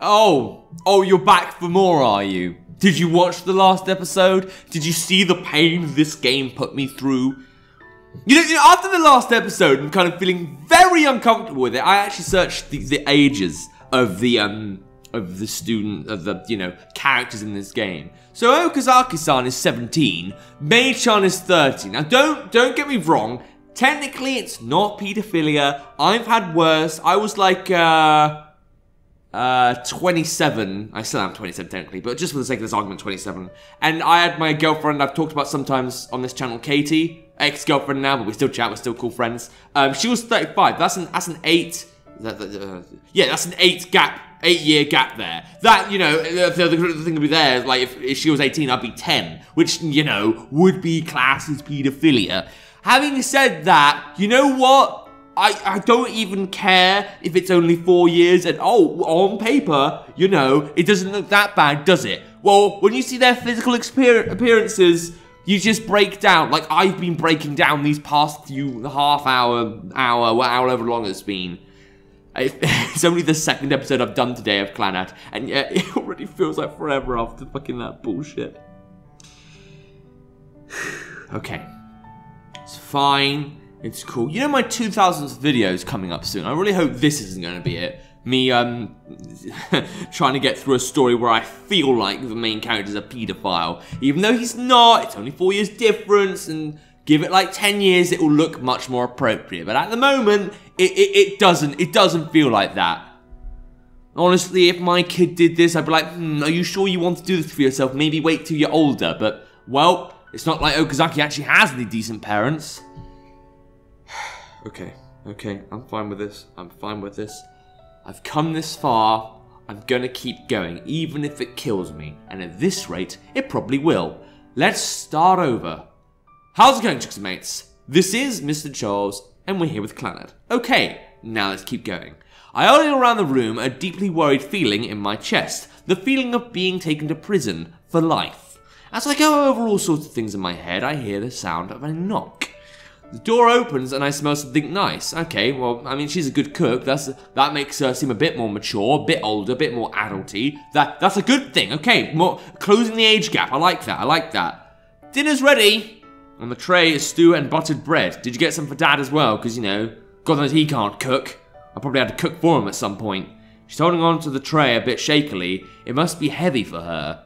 Oh, you're back for more, are you? Did you watch the last episode? Did you see the pain this game put me through? You know, after the last episode, I'm kind of feeling very uncomfortable with it. I actually searched the ages of the characters in this game. So Okazaki-san is 17, Mei-chan is 30. Now don't get me wrong, technically it's not pedophilia. I've had worse. I was like 27. I still am 27 technically, but just for the sake of this argument, 27. And I had my girlfriend I've talked about sometimes on this channel, Katie, ex-girlfriend now, but we still chat, we're still cool friends. She was 35. That's an 8. Yeah, that's an 8-year gap there. That, you know, the thing would be there, like, if she was 18, I'd be 10, which, you know, would be classed as pedophilia. Having said that, you know what? I don't even care if it's only 4 years, and on paper, you know, it doesn't look that bad, does it? Well, when you see their physical appearances, you just break down, like I've been breaking down these past few half hour, however long it's been. It's only the second episode I've done today of Clannad, and yet it already feels like forever after fucking that bullshit. Okay. It's fine. It's cool. You know my 2000th video is coming up soon. I really hope this isn't going to be it. Me, trying to get through a story where I feel like the main character's a pedophile. Even though he's not, it's only 4 years difference, and give it like 10 years, it will look much more appropriate. But at the moment, it doesn't feel like that. Honestly, if my kid did this, I'd be like, are you sure you want to do this for yourself? Maybe wait till you're older. But, well, it's not like Okazaki actually has any decent parents. Okay, I'm fine with this. I've come this far. I'm gonna keep going, even if it kills me. And at this rate, it probably will. Let's start over. How's it going, chicks and mates? This is Mrjacharles, and we're here with Clannad. Okay, now let's keep going. I hurry around the room, a deeply worried feeling in my chest. The feeling of being taken to prison for life. As I go over all sorts of things in my head, I hear the sound of a knock. The door opens and I smell something nice. Okay, well, I mean, she's a good cook. That makes her seem a bit more mature, a bit older, a bit more adulty. That's a good thing. Okay, more closing the age gap. I like that. Dinner's ready. On the tray is stew and buttered bread. Did you get some for Dad as well? Because, you know, God knows he can't cook. I probably had to cook for him at some point. She's holding on to the tray a bit shakily. It must be heavy for her,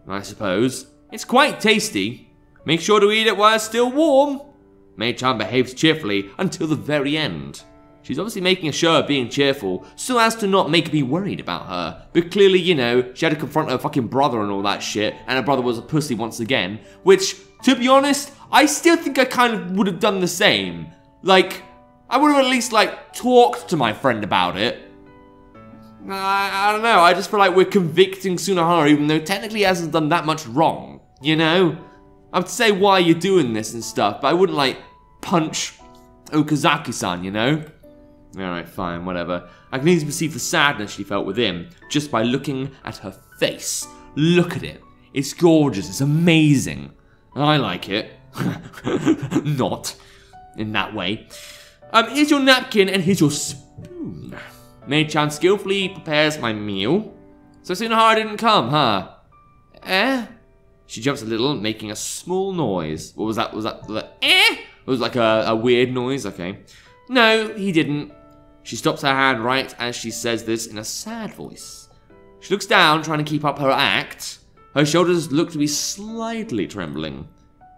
I suppose. It's quite tasty. Make sure to eat it while it's still warm. Mei-chan behaves cheerfully until the very end. She's obviously making a show of being cheerful so as to not make me worried about her. But clearly, you know, she had to confront her fucking brother and all that shit, and her brother was a pussy once again. Which, to be honest, I still think I kind of would have done the same. Like, I would have at least, like, talked to my friend about it. I don't know, I just feel like we're convicting Sunohara even though technically he hasn't done that much wrong, you know? I would say why you're doing this and stuff, but I wouldn't, like, punch Okazaki-san, you know? Alright, fine, whatever. I can easily perceive the sadness she felt with him just by looking at her face. Look at it. It's gorgeous. It's amazing. I like it. Not in that way. Here's your napkin and here's your spoon. Mei-chan skillfully prepares my meal. So Sunohara didn't come, huh? She jumps a little, making a small noise. What was that? Was that eh? It was like a weird noise, okay. No, he didn't. She stops her hand right as she says this in a sad voice. She looks down, trying to keep up her act. Her shoulders look to be slightly trembling.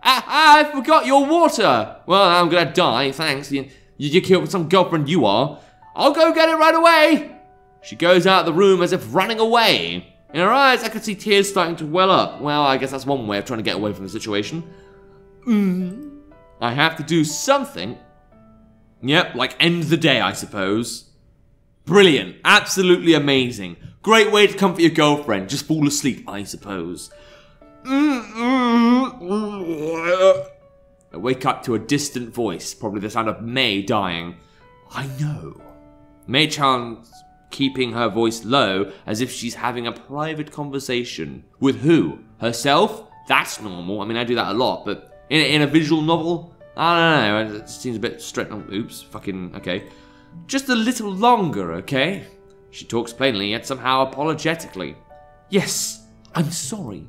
I forgot your water! Well, I'm gonna die, thanks. You killed some girlfriend you are. I'll go get it right away! She goes out of the room as if running away. In her eyes, I could see tears starting to well up. Well, I guess that's one way of trying to get away from the situation. I have to do something. Yep, like end the day, I suppose. Brilliant. Absolutely amazing. Great way to comfort your girlfriend. Just fall asleep, I suppose. I wake up to a distant voice, probably the sound of Mei dying. I know. Mei-chan's keeping her voice low as if she's having a private conversation. With who? Herself? That's normal. I mean, I do that a lot, but in a visual novel, I don't know. It seems a bit straight. Oh, oops. Fucking, okay. Just a little longer, okay? She talks plainly, yet somehow apologetically. Yes, I'm sorry.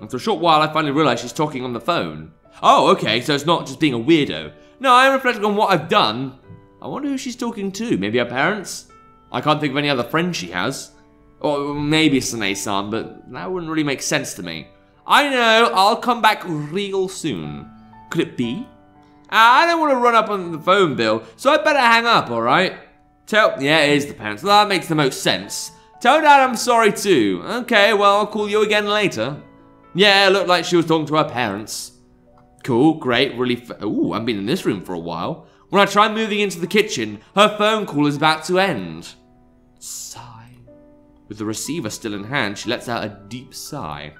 After a short while, I finally realize she's talking on the phone. Oh, okay, so it's not just being a weirdo. No, I'm reflecting on what I've done. I wonder who she's talking to. Maybe her parents? I can't think of any other friends she has. Or maybe Sunohara, but that wouldn't really make sense to me. I know, I'll come back real soon. Could it be? I don't want to run up on the phone bill, so I better hang up, alright? Yeah, it is the parents. Well, that makes the most sense. Tell Dad I'm sorry too. Okay, well, I'll call you again later. Yeah, it looked like she was talking to her parents. Cool, great, really ooh, I've been in this room for a while. When I try moving into the kitchen, her phone call is about to end. Sigh. With the receiver still in hand, she lets out a deep sigh.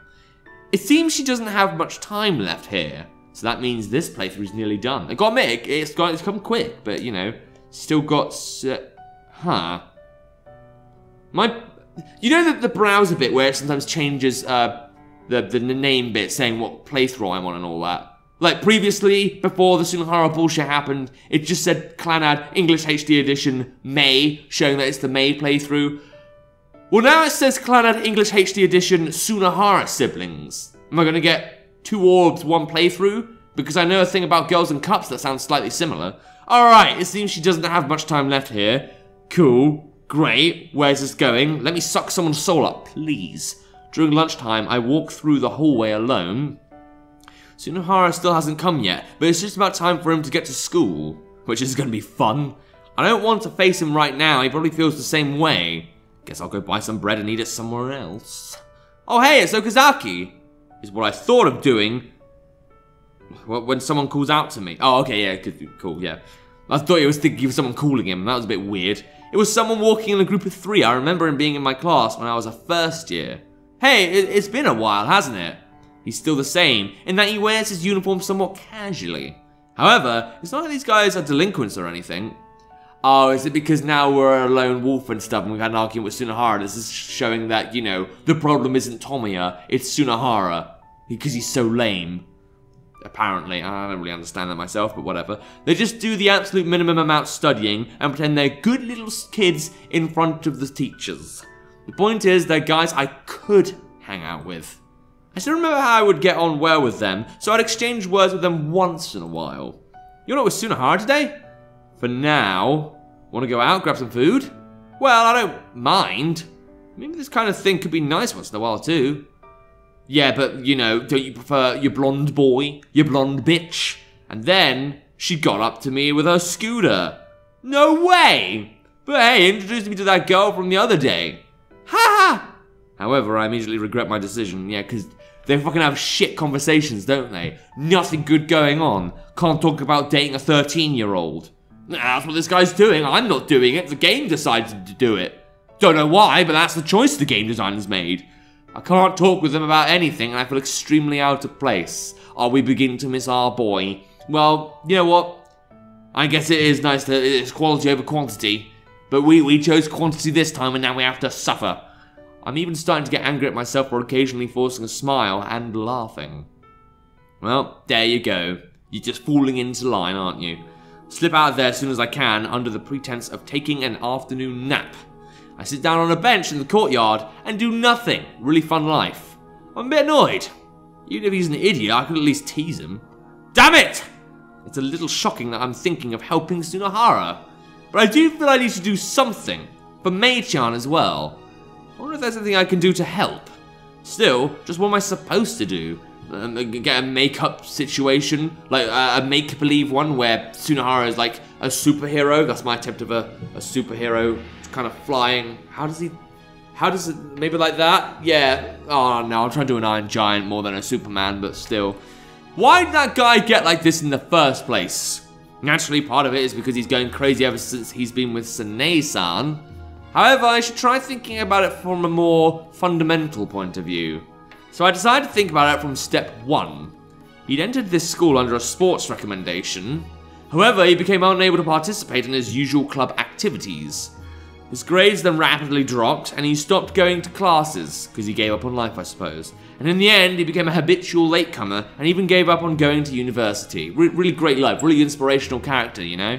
It seems she doesn't have much time left here, so that means this playthrough is nearly done. I gotta admit, it's come quick, but you know, still got you know the browser bit where it sometimes changes the name bit saying what playthrough I'm on and all that? Like previously, before the Sunohara bullshit happened, it just said Clannad English HD Edition May, showing that it's the May playthrough. Well, now it says Clannad English HD Edition Sunohara Siblings. Am I going to get 2 orbs, 1 playthrough? Because I know a thing about girls and cups that sounds slightly similar. Alright, it seems she doesn't have much time left here. Cool, great, where's this going? Let me suck someone's soul up, please. During lunchtime, I walk through the hallway alone. Sunohara still hasn't come yet, but it's just about time for him to get to school, which is going to be fun. I don't want to face him right now, he probably feels the same way. Guess I'll go buy some bread and eat it somewhere else. Oh hey, it's Okazaki! Is what I thought of doing when someone calls out to me. Oh, okay, yeah, cool, yeah. I thought he was thinking of someone calling him, that was a bit weird. It was someone walking in a group of 3. I remember him being in my class when I was a first year. Hey, it's been a while, hasn't it? He's still the same, in that he wears his uniform somewhat casually. However, it's not like these guys are delinquents or anything. Oh, is it because now we're a lone wolf and stuff and we've had an argument with Sunohara? This is showing that, you know, the problem isn't Tomoya, it's Sunohara. Because he's so lame. Apparently, I don't really understand that myself, but whatever. They just do the absolute minimum amount studying and pretend they're good little kids in front of the teachers. The point is, they're guys I could hang out with. I still remember how I would get on well with them, so I'd exchange words with them once in a while. You're not with Sunohara today? For now. Want to go out, grab some food? Well, I don't mind. Maybe this kind of thing could be nice once in a while too. Yeah, but, you know, don't you prefer your blonde boy, your blonde bitch? And then, she got up to me with her scooter. No way! But hey, introduced me to that girl from the other day. Ha ha! However, I immediately regret my decision, yeah, because they fucking have shit conversations, don't they? Nothing good going on. Can't talk about dating a 13-year-old. That's what this guy's doing. I'm not doing it. The game decided to do it. Don't know why, but that's the choice the game designers made. I can't talk with them about anything, and I feel extremely out of place. Are we beginning to miss our boy? Well, you know what? I guess it is nice that it's quality over quantity. But we chose quantity this time, and now we have to suffer. I'm even starting to get angry at myself for occasionally forcing a smile and laughing. Well, there you go. You're just falling into line, aren't you? Slip out of there as soon as I can, under the pretense of taking an afternoon nap. I sit down on a bench in the courtyard and do nothing. Really fun life. I'm a bit annoyed. Even if he's an idiot, I could at least tease him. Damn it! It's a little shocking that I'm thinking of helping Sunohara. But I do feel I need to do something. For Mei-chan as well. I wonder if there's anything I can do to help. Still, just what am I supposed to do? Get a make-up situation, like a make-believe one where Sunohara is like a superhero. That's my attempt of a superhero kind of flying. How does it, maybe like that? Yeah, oh no, I'll try to do an Iron Giant more than a Superman, but still. Why did that guy get like this in the first place? Naturally, part of it is because he's going crazy ever since he's been with Sunohara. However, I should try thinking about it from a more fundamental point of view. So I decided to think about it from step 1. He'd entered this school under a sports recommendation. However, he became unable to participate in his usual club activities. His grades then rapidly dropped, and he stopped going to classes, because he gave up on life, I suppose. And in the end, he became a habitual latecomer, and even gave up on going to university. Really great life, really inspirational character, you know?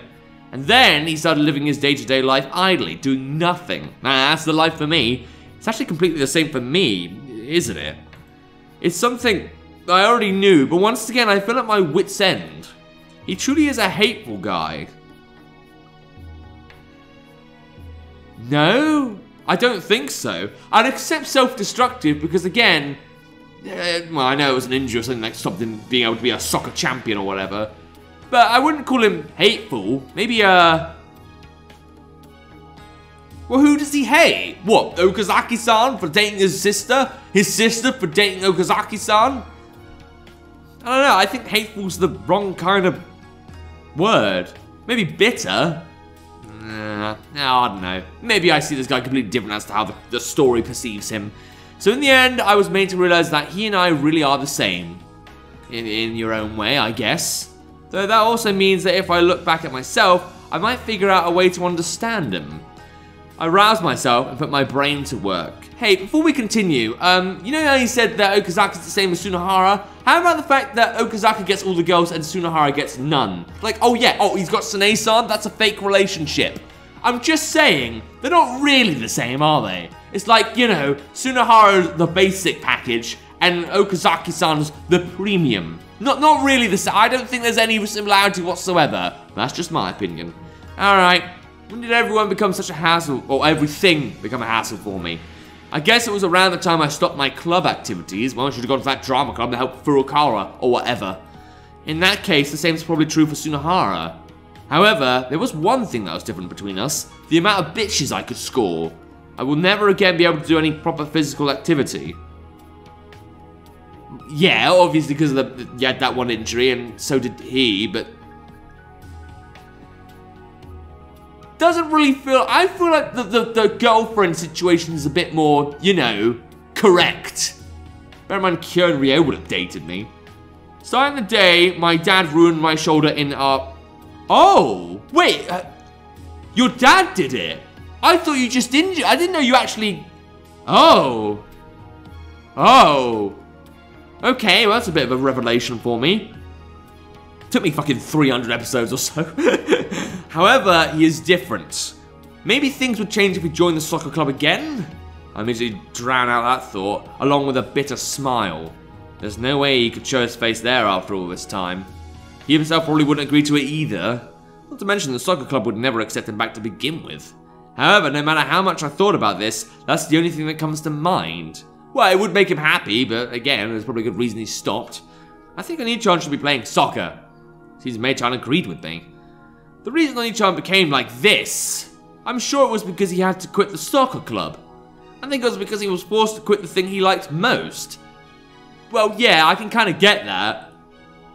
And then he started living his day-to-day life idly, doing nothing. That's the life for me. It's actually completely the same for me, isn't it? It's something I already knew, but once again I feel at my wit's end. He truly is a hateful guy. No, I don't think so. I'd accept self-destructive because again, well, I know it was an injury or something that stopped him being able to be a soccer champion or whatever. But I wouldn't call him hateful. Maybe, well, who does he hate? What, Okazaki-san for dating his sister? His sister for dating Okazaki-san? I don't know, I think hateful's the wrong kind of word. Maybe bitter? No, I don't know. Maybe I see this guy completely different as to how the story perceives him. So in the end, I was made to realize that he and I really are the same. In your own way, I guess. Though that also means that if I look back at myself, I might figure out a way to understand him. I roused myself and put my brain to work. Hey, before we continue, you know how you said that Okazaki's the same as Sunohara? How about the fact that Okazaki gets all the girls and Sunohara gets none? Like, oh yeah, he's got Sune-san, that's a fake relationship. I'm just saying, they're not really the same, are they? It's like, you know, Sunohara's the basic package, and Okazaki-san's the premium. Not really the same. I don't think there's any similarity whatsoever. That's just my opinion. Alright, when did everyone become such a hassle, or everything become a hassle for me? I guess it was around the time I stopped my club activities. Well, I should have gone to that drama club to help Furukawa, or whatever. In that case, the same is probably true for Sunohara. However, there was one thing that was different between us. The amount of bitches I could score. I will never again be able to do any proper physical activity. Yeah, obviously because of you had that one injury, and so did he, but... Doesn't really feel... I feel like the girlfriend situation is a bit more, you know, correct. Bear in mind, Kyo and Ryo would have dated me. Starting the day, my dad ruined my shoulder in our... Oh! Wait! Your dad did it? I thought you just injured... I didn't know you actually... Oh! Oh! Okay, well that's a bit of a revelation for me. Took me fucking 300 episodes or so. However, he is different. Maybe things would change if he joined the soccer club again? I immediately drown out that thought, along with a bitter smile. There's no way he could show his face there after all this time. He himself probably wouldn't agree to it either. Not to mention the soccer club would never accept him back to begin with. However, no matter how much I thought about this, that's the only thing that comes to mind. Well, it would make him happy, but again, there's probably a good reason he stopped. I think Oni-chan should be playing soccer. Seems Mei-chan agreed with me. The reason Oni-chan became like this, I'm sure it was because he had to quit the soccer club. I think it was because he was forced to quit the thing he liked most. Well, yeah, I can kind of get that.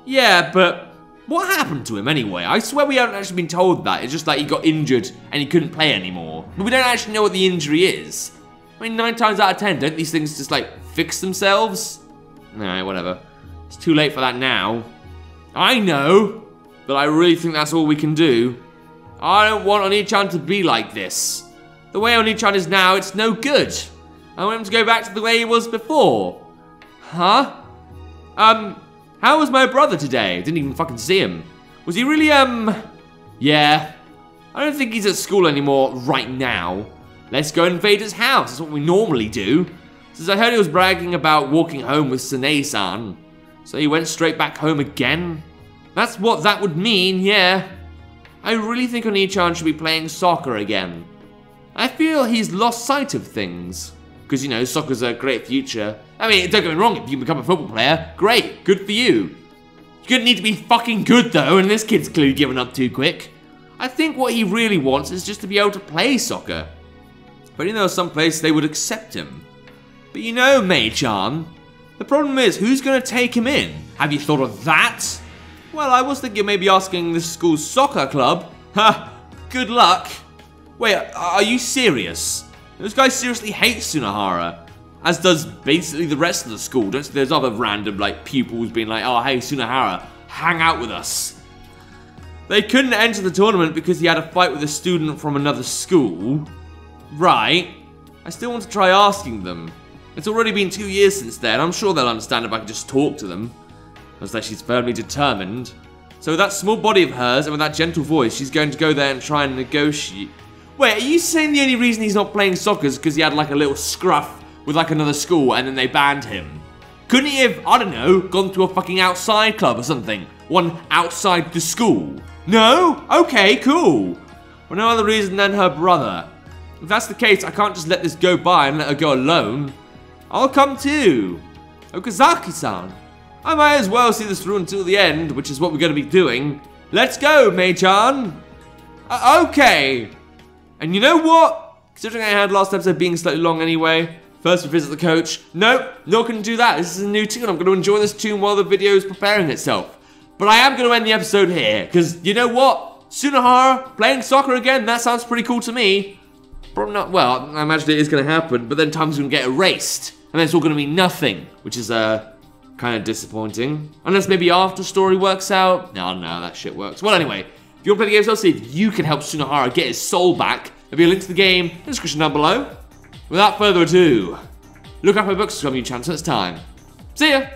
Yeah, but what happened to him anyway? I swear we haven't actually been told that. It's just like he got injured and he couldn't play anymore. But we don't actually know what the injury is. I mean, 9 times out of 10, don't these things just, like, fix themselves? Alright, whatever. It's too late for that now. I know, but I really think that's all we can do. I don't want Oni-chan to be like this. The way Oni-chan is now, it's no good. I want him to go back to the way he was before. Huh? How was my brother today? Didn't even fucking see him. Was he really, yeah. I don't think he's at school anymore right now. Let's go invade his house, that's what we normally do. Since I heard he was bragging about walking home with Sune-san. So he went straight back home again? That's what that would mean, yeah. I really think Oni-chan should be playing soccer again. I feel he's lost sight of things. Because, you know, soccer's a great future. I mean, don't get me wrong, if you become a football player, great, good for you. You're gonna need to be fucking good though, and this kid's clearly given up too quick. I think what he really wants is just to be able to play soccer. But you know, some places they would accept him. But you know, Mei-chan, the problem is, who's gonna take him in? Have you thought of that? Well, I was thinking maybe asking the school's soccer club. Ha! Good luck. Wait, are you serious? Those guys seriously hate Sunohara. As does basically the rest of the school. Don't see there's other random, like, pupils being like, oh, hey, Sunohara, hang out with us. They couldn't enter the tournament because he had a fight with a student from another school. Right. I still want to try asking them. It's already been 2 years since then. I'm sure they'll understand if I can just talk to them. Looks like she's firmly determined. So with that small body of hers and with that gentle voice, she's going to go there and try and negotiate. Wait, are you saying the only reason he's not playing soccer is because he had like a little scruff with like another school and then they banned him? Couldn't he have, I don't know, gone to a fucking outside club or something? One outside the school? No? Okay, cool. Well, no other reason than her brother. If that's the case, I can't just let this go by and let her go alone. I'll come too. Okazaki-san. I might as well see this through until the end, which is what we're going to be doing. Let's go, Mei-chan. Okay. And you know what? Considering I had last episode being slightly long anyway, first we visit the coach. Nope, not going to do that. This is a new tune. I'm going to enjoy this tune while the video is preparing itself. But I am going to end the episode here, because you know what? Sunohara playing soccer again, that sounds pretty cool to me. Probably not, well, I imagine it is going to happen, but then time's going to get erased. And then it's all going to be nothing, which is, kind of disappointing. Unless maybe after story works out. No, that shit works. Well, anyway, if you want to play the game, so see if you can help Sunohara get his soul back. There'll be a link to the game in the description down below. Without further ado, look up my books from you, chance, it's time. See ya!